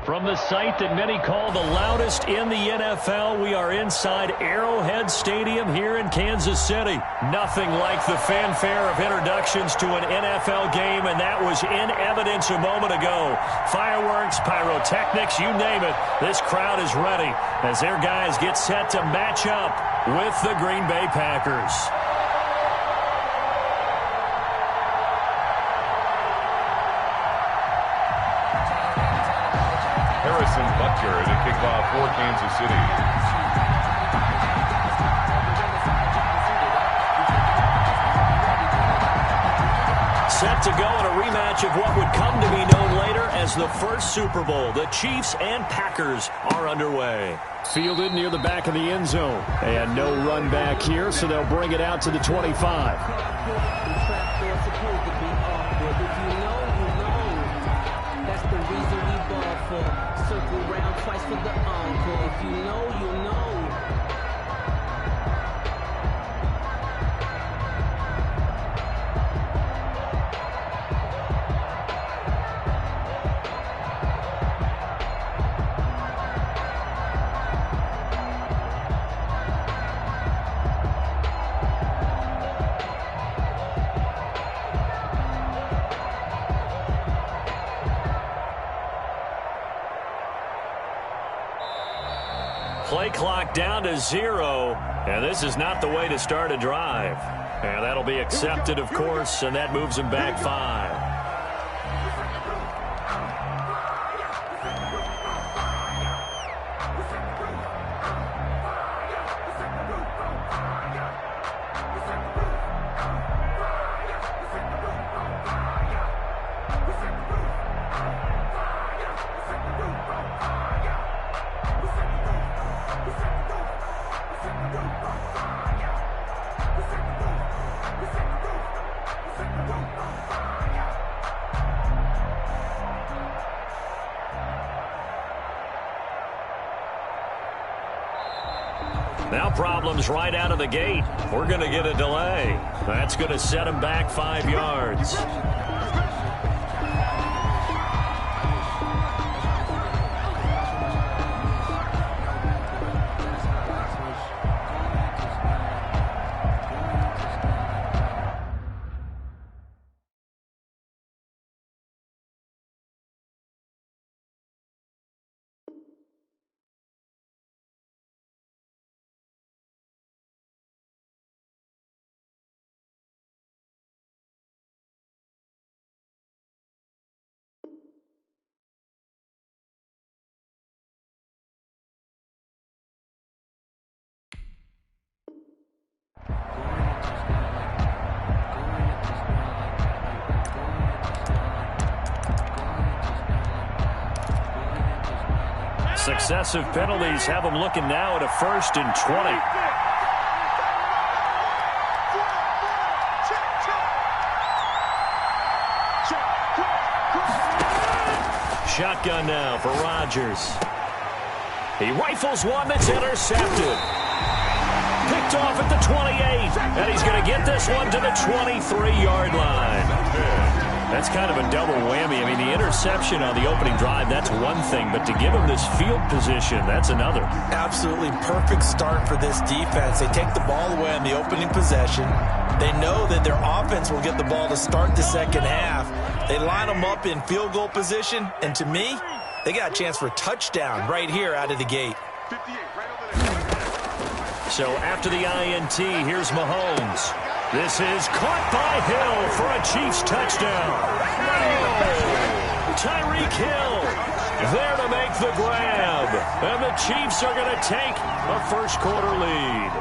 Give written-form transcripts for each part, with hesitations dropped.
From the site that many call the loudest in the NFL, we are inside Arrowhead Stadium here in Kansas City. Nothing like the fanfare of introductions to an NFL game, and that was in evidence a moment ago. Fireworks, pyrotechnics, you name it. This crowd is ready as their guys get set to match up with the Green Bay Packers. Harrison Butker to kick off for Kansas City. Set to go in a rematch of what would come to be known later as the first Super Bowl. The Chiefs and Packers are underway. Fielded near the back of the end zone. And no run back here, so they'll bring it out to the 25. Circle round twice for the encore. If you know, you know. Play clock down to 0, and this is not the way to start a drive. And that'll be accepted, of course, and that moves him back 5. Now problems right out of the gate. We're going to get a delay. That's going to set him back 5 yards. Successive penalties have them looking now at a 1st and 20. Shotgun now for Rodgers. He rifles one that's intercepted. Picked off at the 28, and he's going to get this one to the 23-yard line. That's kind of a double whammy. I mean, the interception on the opening drive, that's one thing, but to give him this field position, that's another. Absolutely perfect start for this defense. They take the ball away on the opening possession. They know that their offense will get the ball to start the second half. They line them up in field goal position, and to me, they got a chance for a touchdown right here out of the gate. So after the INT, here's Mahomes. This is caught by Hill for a Chiefs touchdown. Tyreek Hill there to make the grab. And the Chiefs are going to take a first-quarter lead.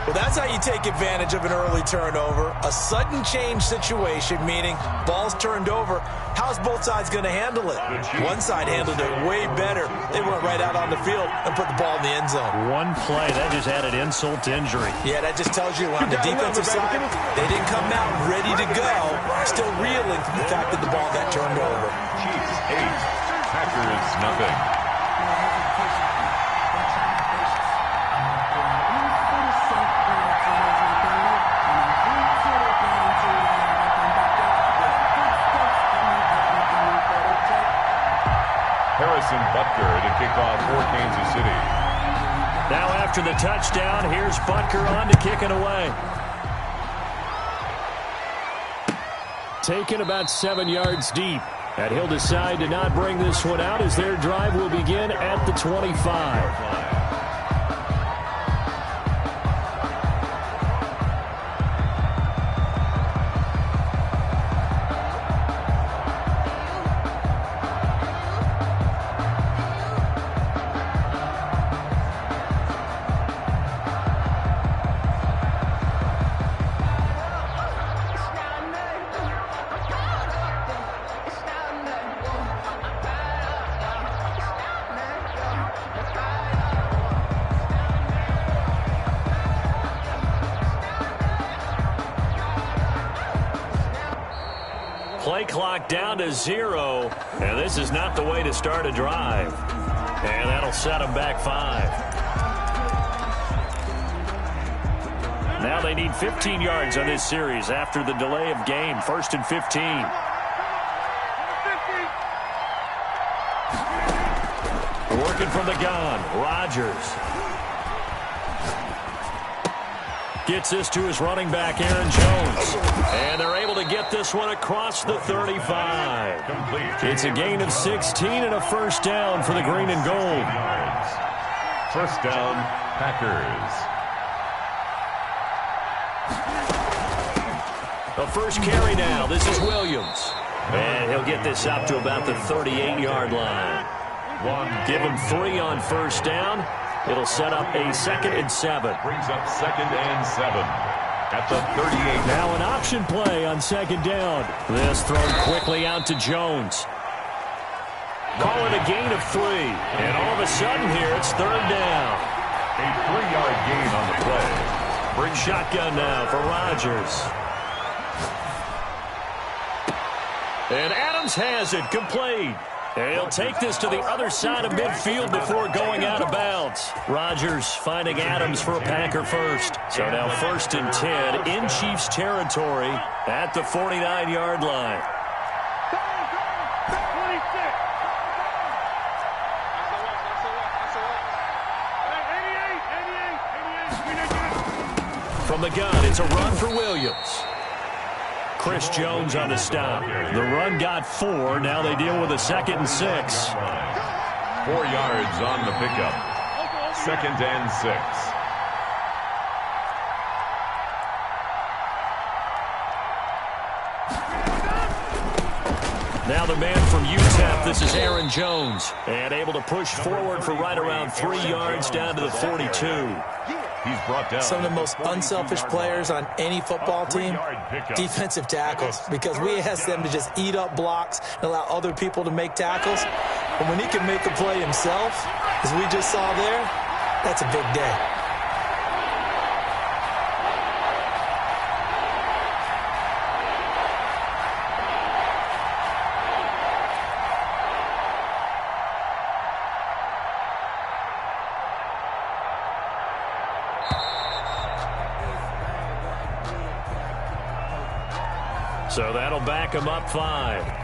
Well, that's how you take advantage of an early turnover. A sudden change situation, meaning ball's turned over. How's both sides going to handle it? One side handled it way better. They went right out on the field and put the ball in the end zone. One play, that just added insult to injury. Yeah, that just tells you on the defensive side, they didn't come out ready to go, still reeling from the fact that the ball got turned over. Chiefs 8, Packers nothing. kickoff for Kansas City. Now after the touchdown, here's Butker on to kick it away. Taken about 7 yards deep. And he'll decide to not bring this one out as their drive will begin at the 25. Play clock down to 0, and this is not the way to start a drive. And that'll set them back 5. Now they need 15 yards on this series after the delay of game. 1st and 15. Working from the gun, Rodgers. Gets this to his running back, Aaron Jones. And they're able to get this one across the 35. It's a gain of 16 and a first down for the green and gold. First down, Packers. The first carry now. This is Williams. And he'll get this up to about the 38-yard line. Give him 3 on first down. It'll set up a 2nd and 7. Brings up 2nd and 7 at the 38. Now an option play on 2nd down. This thrown quickly out to Jones. Call it a gain of 3. And all of a sudden here, it's 3rd down. A 3-yard gain on the play. Bring shotgun now for Rodgers. And Adams has it, complete. And he'll take this to the other side of midfield before going out of bounds. Rodgers finding Adams for a Packer first. So now 1st and 10 in Chiefs territory at the 49-yard line. From the gun, it's a run for Williams. Chris Jones on the stop. The run got 4. Now they deal with a 2nd and 6. 4 yards on the pickup. 2nd and 6. Now the man from UTEP, this is Aaron Jones. And able to push forward for right around 3 yards down to the 42. He's brought down. Some of the most unselfish players on any football team, defensive tackles, because we ask them to just eat up blocks and allow other people to make tackles. But when he can make a play himself, as we just saw there, that's a big day. So that'll back him up 5.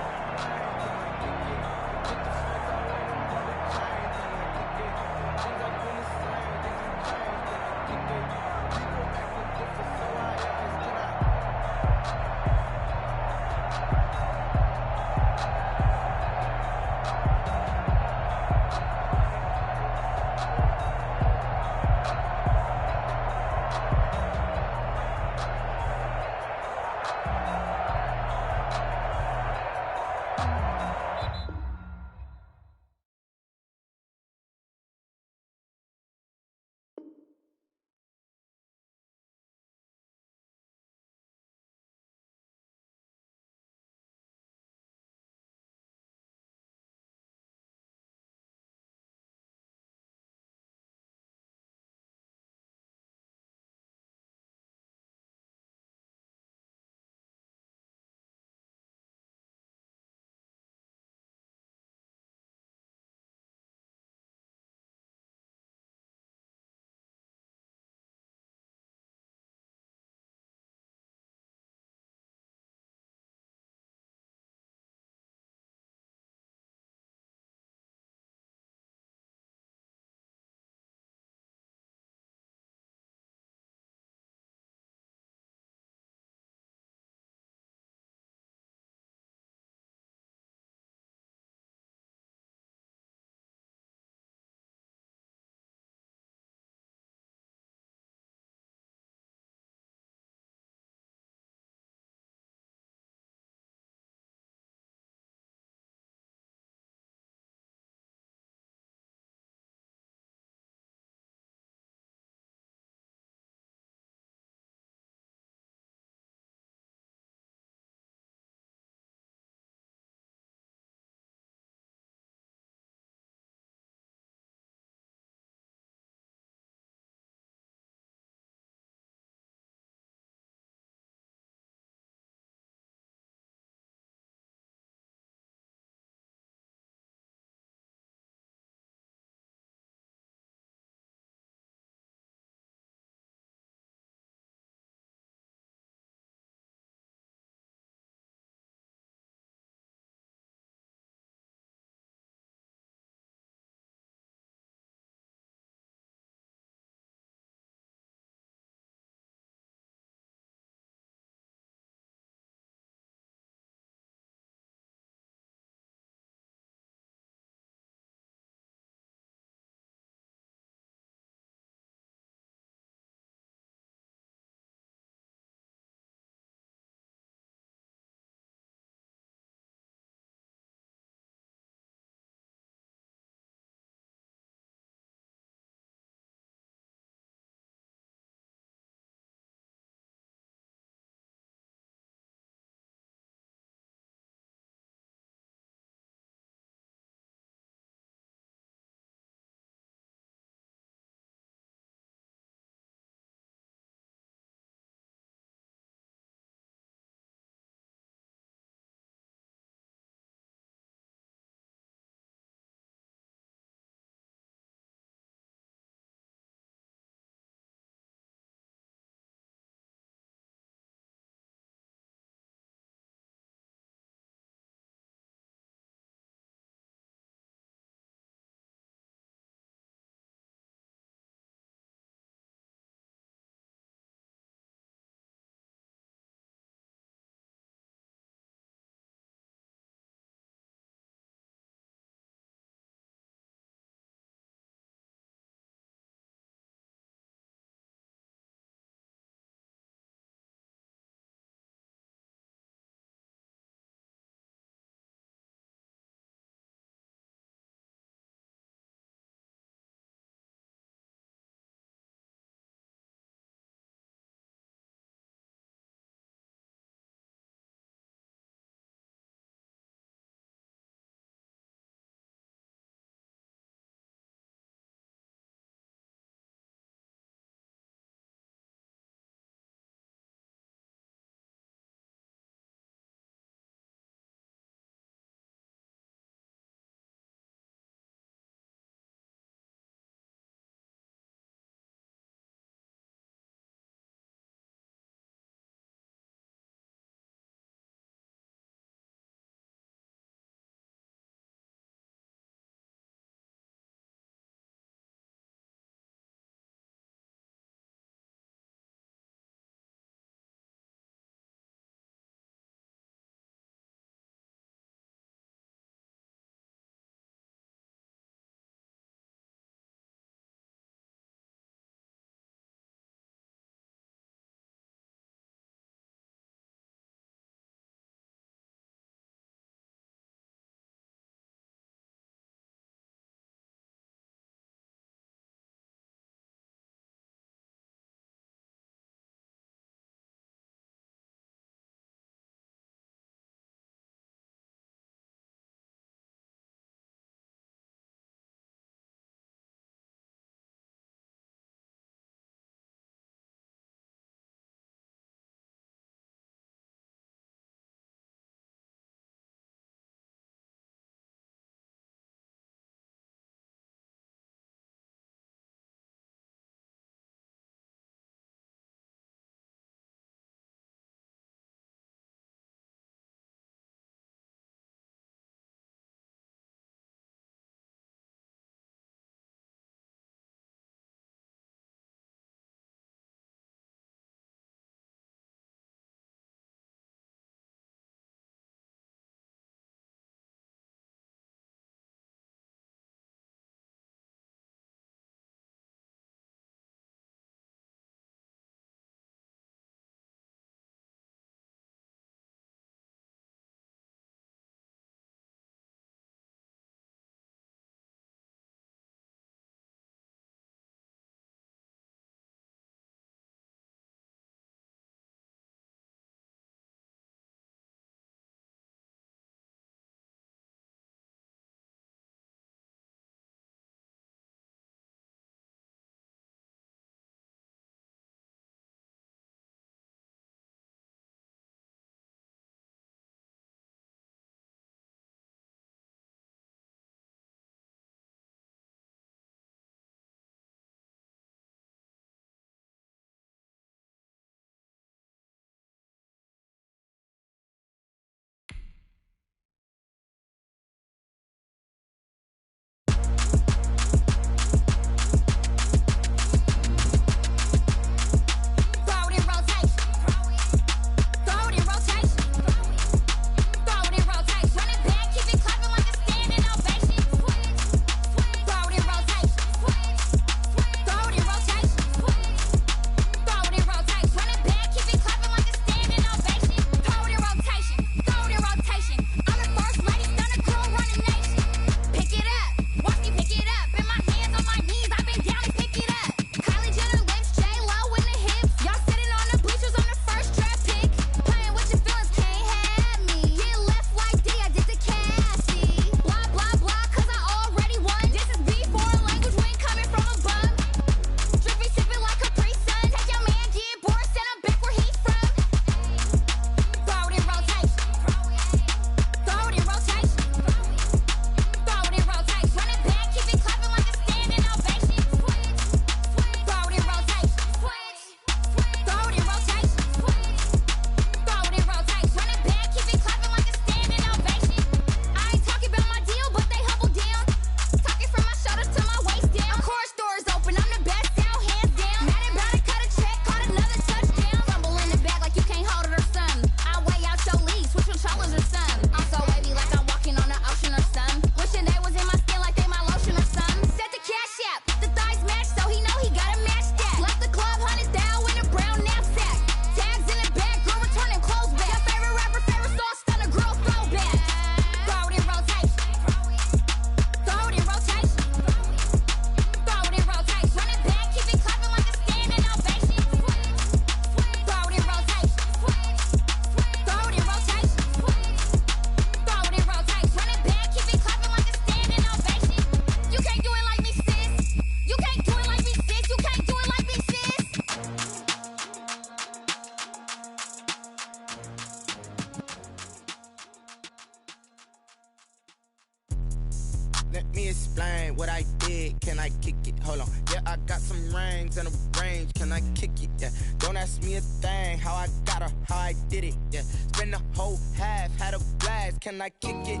Let me explain what I did. Can I kick it? Hold on. Yeah, I got some rings and a range. Can I kick it? Yeah. Don't ask me a thing. How I got her, how I did it. Yeah. Spend the whole half, had a blast. Can I kick it?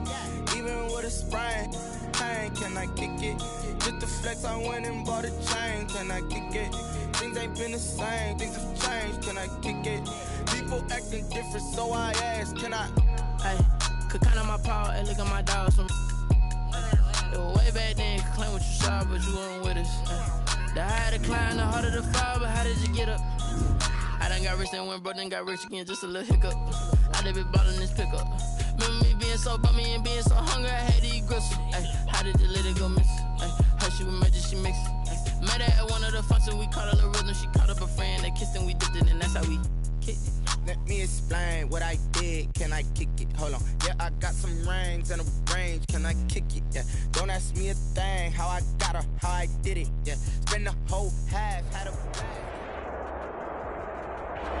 Even with a sprain. Pain, can I kick it? Just the flex, I went and bought a chain. Can I kick it? Things ain't been the same. Things have changed. Can I kick it? People acting different, so I ask. Can I? Hey, could count on my power and look at my dogs from. It was way back then, could claim what you saw, but you weren't with us. The higher the climb, the harder the fall, but how did you get up? I done got rich and went broke, then got rich again, just a little hiccup. I done been ballin' this pickup. Remember me being so bummy and being so hungry, I had to eat gristle. Ay, how did the little go miss? Ay, her she was magic, she mixed. Met her at one of the functions, we caught a little rhythm, she caught up a friend, they kissed and we dipped it, and that's how we kicked it. Let me explain what I did. Can I kick it? Hold on. Yeah, I got some rings and a range. Can I kick it? Yeah. Don't ask me a thing. How I got her, how I did it. Yeah. Spend the whole half, had a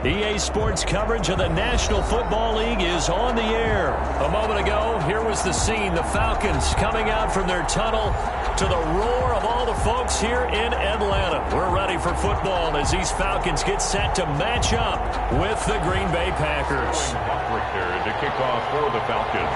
EA Sports coverage of the National Football League is on the air. A moment ago, here was the scene. The Falcons coming out from their tunnel to the roar of all the folks here in Atlanta. We're ready for football as these Falcons get set to match up with the Green Bay Packers. There to kick off for the Falcons.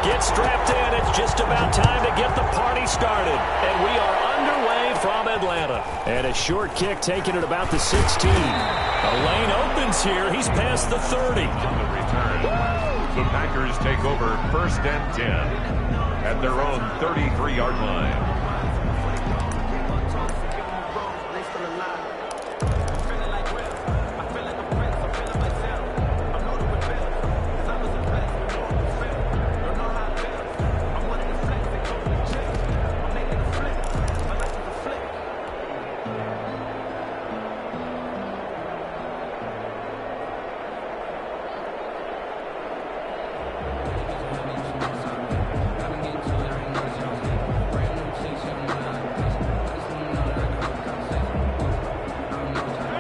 Get strapped in. It's just about time to get the party started. And we are underway from Atlanta. And a short kick taken at about the 16. A lane opens here. He's past the 30. On the return, the Packers take over 1st and 10 at their own 33-yard line.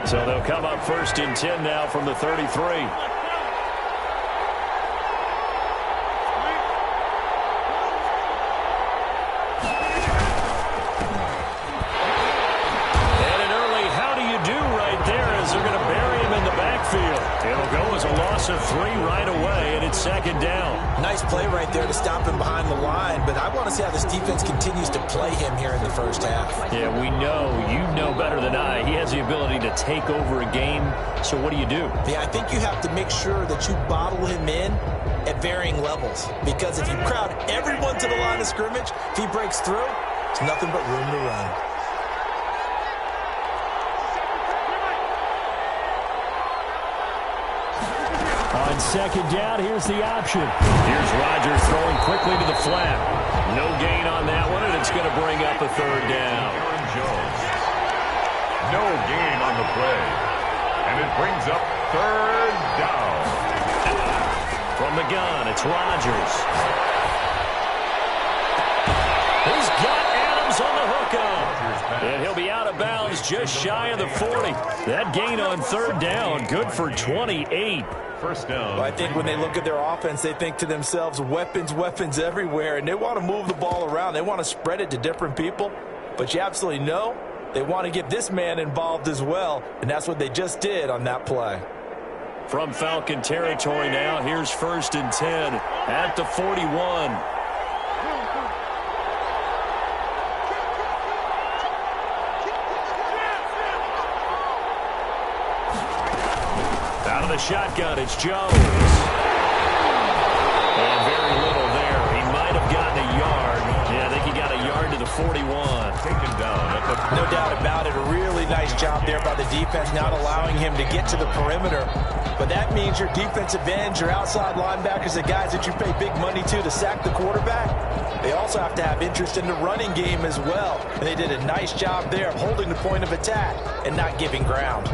So they'll come up 1st and 10 now from the 33. It'll go as a loss of 3 right away, and it's 2nd down. Nice play right there to stop him behind the line, but I want to see how this defense continues to play him here in the first half. Yeah, we know, you know better than I, he has the ability to take over a game, so what do you do? Yeah, I think you have to make sure that you bottle him in at varying levels, because if you crowd everyone to the line of scrimmage, if he breaks through, it's nothing but room to run. On 2nd down, here's the option. Here's Rodgers throwing quickly to the flat. No gain on that one, and it's going to bring up a 3rd down. Aaron Jones. No gain on the play. And it brings up 3rd down. From the gun, it's Rodgers. He's got Adams on the hookup. And he'll be out of bounds just shy of the 40. That gain on 3rd down, good for 28. 1st down. Well, I think when they look at their offense, they think to themselves, weapons, weapons everywhere, and they want to move the ball around. They want to spread it to different people, but you absolutely know they want to get this man involved as well, and that's what they just did on that play. From Falcon territory now, here's 1st and 10 at the 41. Out of the shotgun, it's Jones. And very little there. He might have gotten a yard. Yeah, I think he got a yard to the 41. Taken down at the... No doubt about it. A really nice job there by the defense, not allowing him to get to the perimeter. But that means your defensive ends, your outside linebackers, the guys that you pay big money to sack the quarterback, they also have to have interest in the running game as well. And they did a nice job there of holding the point of attack and not giving ground.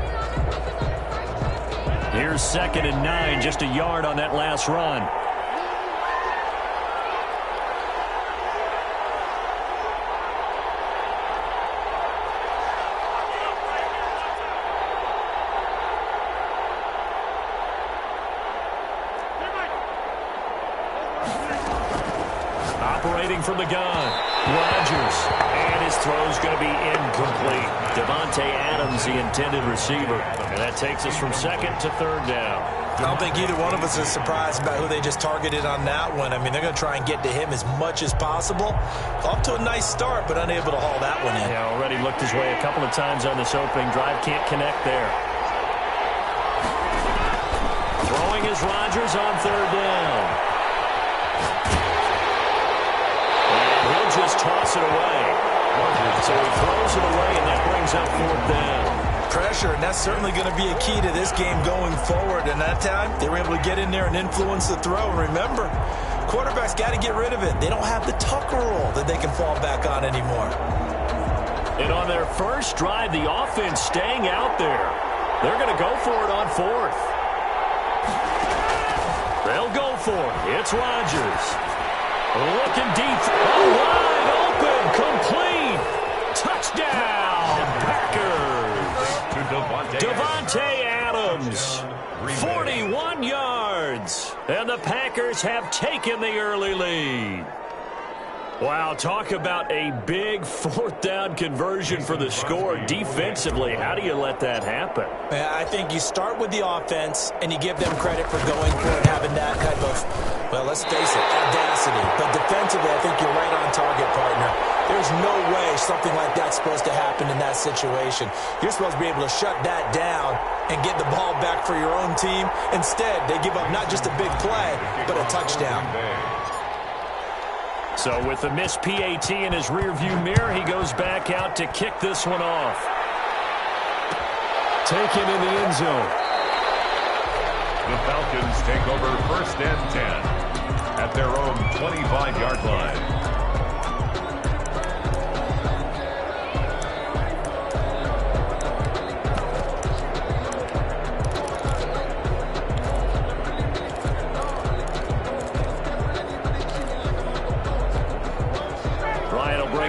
Here's 2nd and 9, just a yard on that last run. looking from the gun. Rodgers. And his throw's going to be incomplete. Davante Adams, the intended receiver. And that takes us from second to third down. I don't think either one of us is surprised about who they just targeted on that one. I mean, they're going to try and get to him as much as possible. Off to a nice start, but unable to haul that one in. Yeah, already looked his way a couple of times on this opening drive. Can't connect there. Throwing is Rodgers on third down. And he'll just toss it away. So he throws it away, and that brings up fourth down. Pressure, and that's certainly going to be a key to this game going forward. And that time, they were able to get in there and influence the throw. And remember, quarterbacks got to get rid of it. They don't have the Tucker rule that they can fall back on anymore. And on their first drive, the offense staying out there. They're going to go for it on fourth. They'll go for it. It's Rodgers. Looking deep. Oh, wide open. Complete. Touchdown, Packers. Davante Adams, 41 yards, and the Packers have taken the early lead. Wow, talk about a big fourth down conversion for the score. Defensively, how do you let that happen? I think you start with the offense, and you give them credit for going for it, having that type of, well, let's face it, audacity. But defensively, I think you're right on target, partner. There's no way something like that's supposed to happen in that situation. You're supposed to be able to shut that down and get the ball back for your own team. Instead, they give up not just a big play, but a touchdown. So with the missed PAT in his rearview mirror, he goes back out to kick this one off. Taken in the end zone. The Falcons take over first and 10 at their own 25-yard line.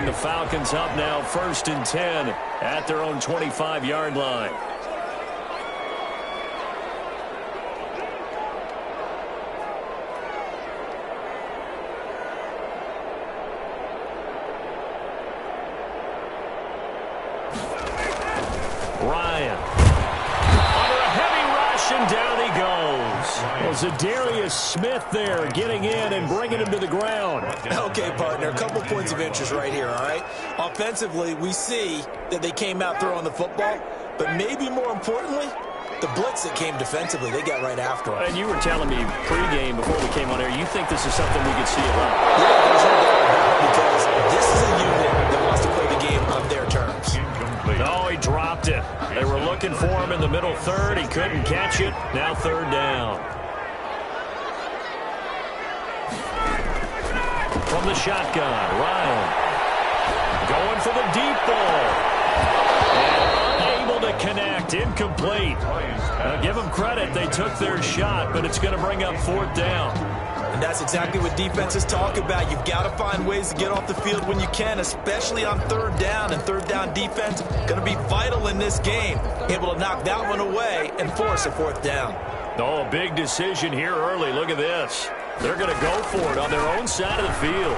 The Falcons up now first and 10 at their own 25-yard line. Ryan. Under a heavy rush, and down he goes. Well, Zadarius Smith there getting in and bringing him to the ground. Okay, partner, a couple points of interest right here, all right? Offensively, we see that they came out throwing the football, but maybe more importantly, the blitz that came defensively, they got right after it. And you were telling me pregame before we came on air, you think this is something we could see a lot? Yeah, there's no doubt about it, because this is a unit that wants to play the game on their terms. No, he dropped it. They were looking for him in the middle third. He couldn't catch it. Now third down. From the shotgun, Ryan going for the deep ball. And unable to connect. Incomplete. Now give them credit. They took their shot, but it's going to bring up fourth down. And that's exactly what defenses talk about. You've got to find ways to get off the field when you can, especially on third down. And third down defense going to be vital in this game. Able to knock that one away and force a fourth down. Oh, a big decision here early. Look at this. They're going to go for it on their own side of the field.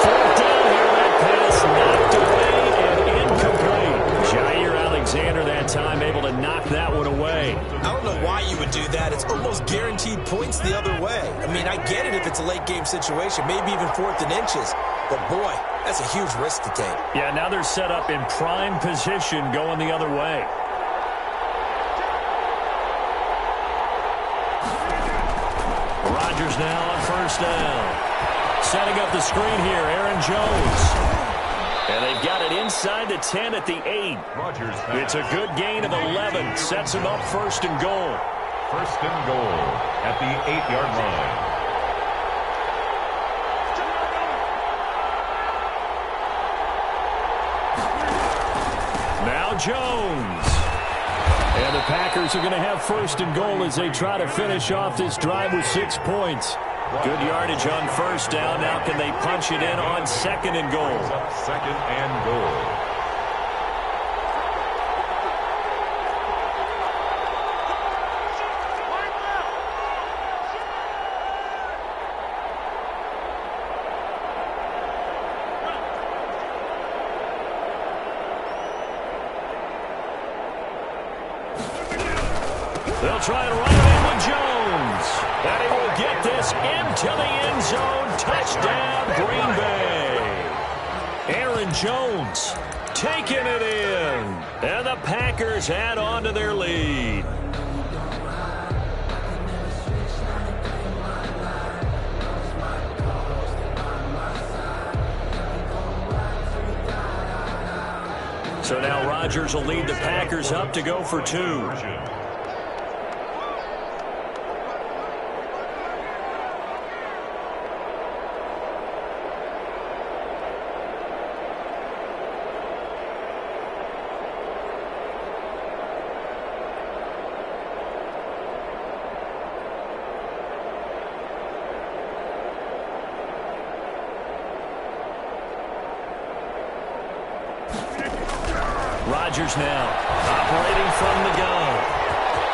Fourth down here. That pass knocked away and incomplete. Jair Alexander that time able to knock that one away. I don't know why you would do that. It's almost guaranteed points the other way. I mean, I get it if it's a late game situation, maybe even fourth and inches. But, boy, that's a huge risk to take. Yeah, now they're set up in prime position going the other way. Rodgers now on first down. Setting up the screen here, Aaron Jones. And they've got it inside the 10 at the 8. It's a good gain of 11. Sets him up first and goal. First and goal at the 8-yard line. Now Jones. And the Packers are going to have first and goal as they try to finish off this drive with 6 points. Good yardage on first down. Now can they punch it in on second and goal? Second and goal. They'll try and run it in with Jones. And he will get this into the end zone. Touchdown, Green Bay. Aaron Jones taking it in. And the Packers add on to their lead. So now Rodgers will lead the Packers up to go for 2. Rodgers now operating from the gun.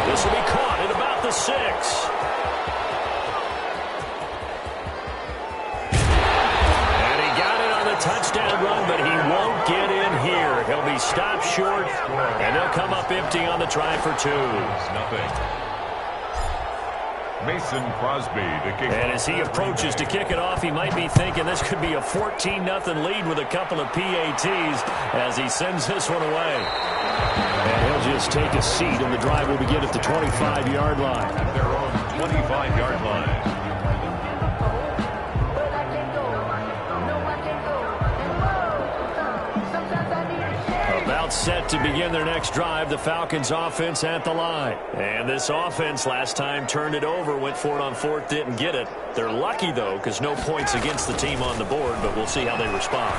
This will be caught at about the 6. And he got it on the touchdown run, but he won't get in here. He'll be stopped short, and they'll come up empty on the try for 2. Nothing. Mason Crosby to kick. And as he approaches to kick it off, he might be thinking this could be a 14-0 lead with a couple of PATs as he sends this one away. And he'll just take a seat, and the drive will begin at the 25-yard line. At their own 25-yard line. About set to begin their next drive, the Falcons offense at the line. And this offense last time turned it over, went for it on 4th, didn't get it. They're lucky, though, because no points against the team on the board, but we'll see how they respond.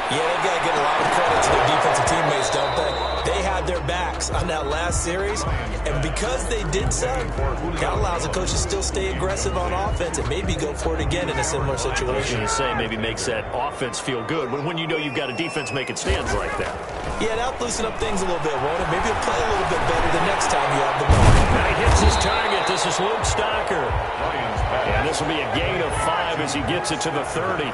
Yeah, they've got to give a lot of credit to their defensive teammates, don't they? They had their backs on that last series, and because they did so, that allows the coach to still stay aggressive on offense and maybe go for it again in a similar situation. I was going to say maybe makes that offense feel good when you know you've got a defense making stands like that. Yeah, that'll loosen up things a little bit, won't it? Maybe he'll play a little bit better the next time you have the ball. Now he hits his target. This is Luke Stocker. And this will be a gain of 5 as he gets it to the 30.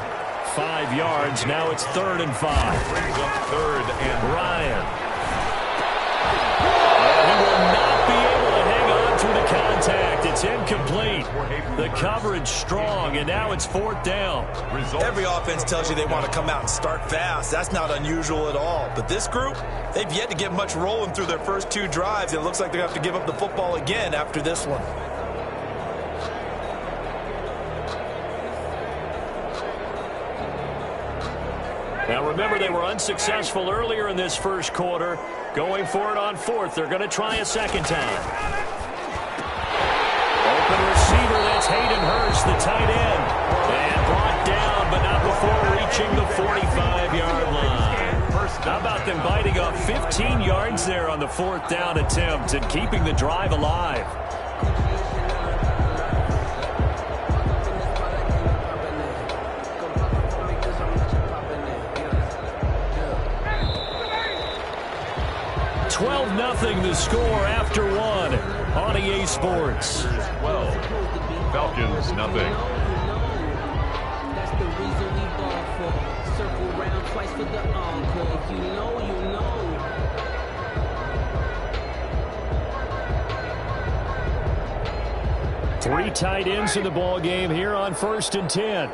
5 yards. Now it's 3rd and 5. Brings up 3rd and Ryan. And he will not be able to hang on to the contact. It's incomplete. The coverage strong, and now it's 4th down. Every offense tells you they want to come out and start fast. That's not unusual at all. But this group, they've yet to get much rolling through their first 2 drives. It looks like they're going to have to give up the football again after this one. Now remember, they were unsuccessful earlier in this first quarter. Going for it on 4th. They're going to try a second time. Open receiver, that's Hayden Hurst, the tight end. And brought down, but not before reaching the 45-yard line. How about them biting off 15 yards there on the 4th down attempt and keeping the drive alive? Nothing the score after 1 on EA Sports. 12. Falcons, nothing. That's the reason we ball for. Circle round twice for the encore. You know. 3 tight ends in the ball game here on 1st and 10.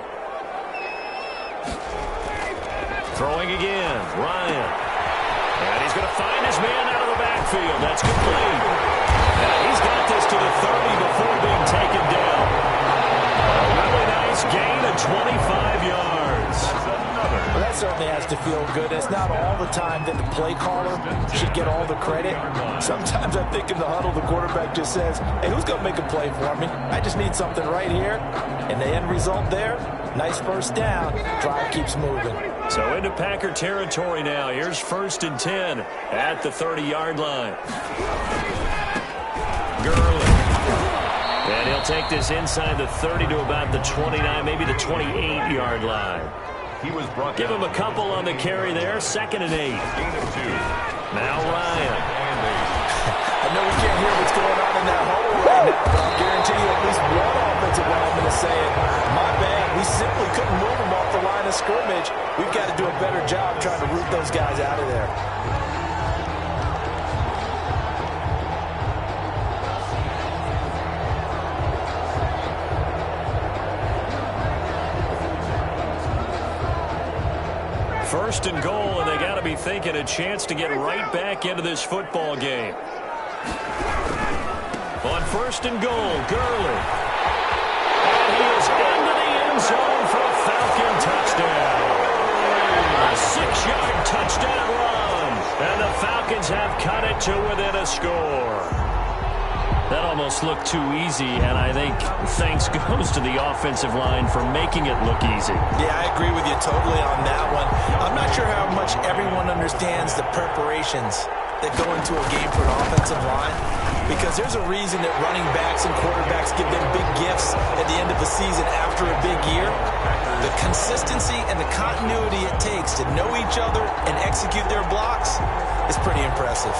Throwing again, Ryan. And he's going to find his man out of the backfield. That's complete. And he's got this to the 30 before being taken down. A really nice gain of 25 yards. Well, that certainly has to feel good. It's not all the time that the play caller should get all the credit. Sometimes I think in the huddle, the quarterback just says, hey, who's going to make a play for me? I just need something right here. And the end result there, nice first down. Drive keeps moving. So into Packer territory now. Here's 1st and 10 at the 30-yard line. Gurley. And he'll take this inside the 30 to about the 29, maybe the 28-yard line. He was brought Give him a couple on the carry there. 2nd and 8. Gain of 2. Now Ryan. I know we can't hear what's going on in that hole right now, but I'll guarantee you at least one offensive lineman is saying, my bad, we simply couldn't move him off the line of scrimmage. We've got to do a better job trying to root those guys out of there. First and goal, and they got to be thinking a chance to get right back into this football game. On first and goal, Gurley. And he is into the end zone for a Falcon touchdown. A 6-yard touchdown run. And the Falcons have cut it to within a score. That almost looked too easy, and I think thanks goes to the offensive line for making it look easy. Yeah, I agree with you totally on that one. I'm not sure how much everyone understands the preparations that go into a game for an offensive line, because there's a reason that running backs and quarterbacks give them big gifts at the end of the season after a big year. The consistency and the continuity it takes to know each other and execute their blocks is pretty impressive.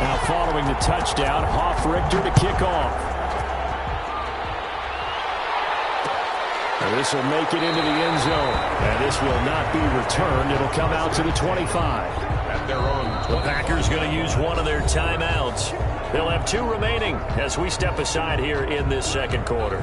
Now following the touchdown, Hoff-Richter to kick off. And this will make it into the end zone. And this will not be returned. It'll come out to the 25. At their own 20. The Packers going to use one of their timeouts. They'll have 2 remaining as we step aside here in this second quarter.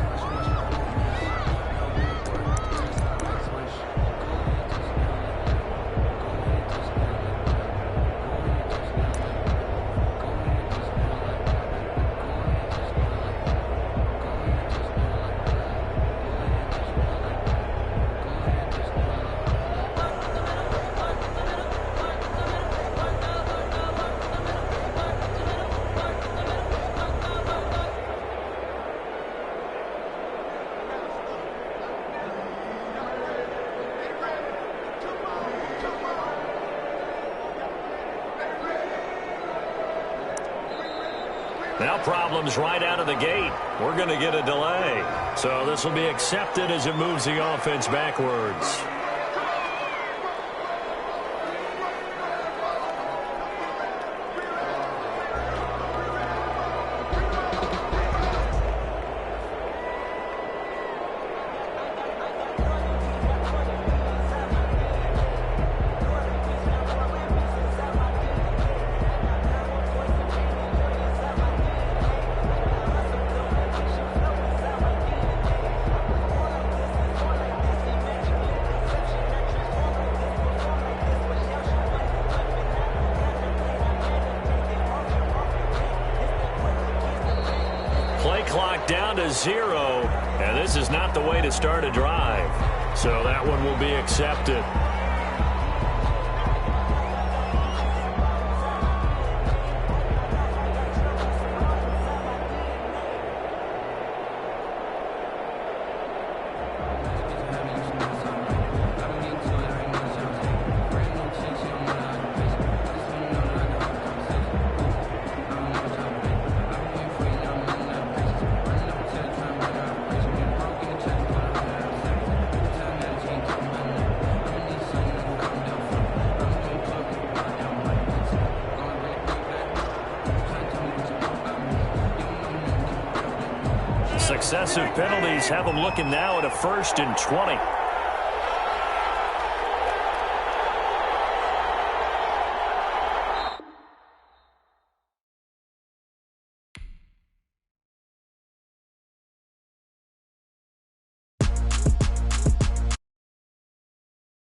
Now problems right out of the gate. We're going to get a delay. So this will be accepted as it moves the offense backwards. Clock down to 0, and this is not the way to start a drive. So that one will be accepted. Successive penalties have them looking now at a 1st and 20.